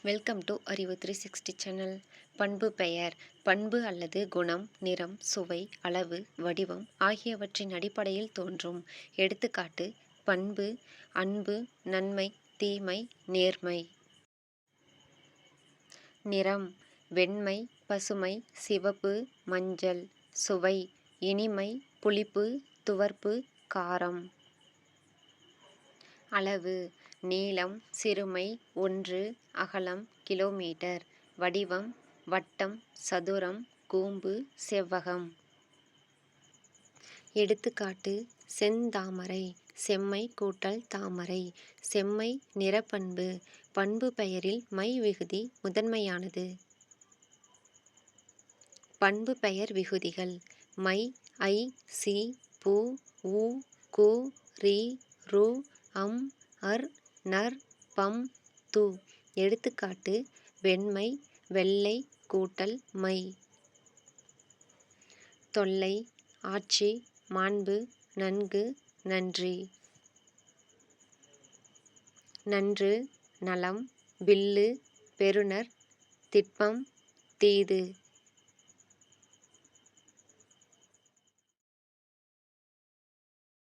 Welcome to அறிவு 360 channel. பண்பு பெயர் பண்பு அல்லது குணம், நிறம், சுவை, அளவு, வடிவம் ஆகியவற்றின் அடிப்படையில் தோன்றும். எடுத்துக்காட்டு: பண்பு: அன்பு, நன்மை, தீமை, நேர்மை. நிறம்: வெண்மை, பசுமை, சிவப்பு, மஞ்சள். சுவை: இனிமை, புளிப்பு, துவர்ப்பு, காரம். அளவு: நீளம், சிறுமை, 1, அகலம், கிலோமீட்டர். வடிவம்: வட்டம், சதுரம், கூம்பு, செவ்வகம். எடுத்துக்காட்டு: செந்தாமரை: செம்மை கூட்டல் தாமரை. செம்மை நிறப்பண்பு. பண்பு பெயரில் மை விகுதி முதன்மையானது. பண்பு பெயர் விகுதிகள்: மை, ஐ, சி, பு, உ, கு, ரி, ரு, அம், அர், நர், பம், து. எடுத்துக்காட்டு: வெண்மை, வெள்ளை கூட்டல் மை. தொல்லை: ஆட்சி, மாண்பு, நன்கு, நன்றி. நன்று, நலம், வில்லு, பெறுநர், திட்பம், தீது.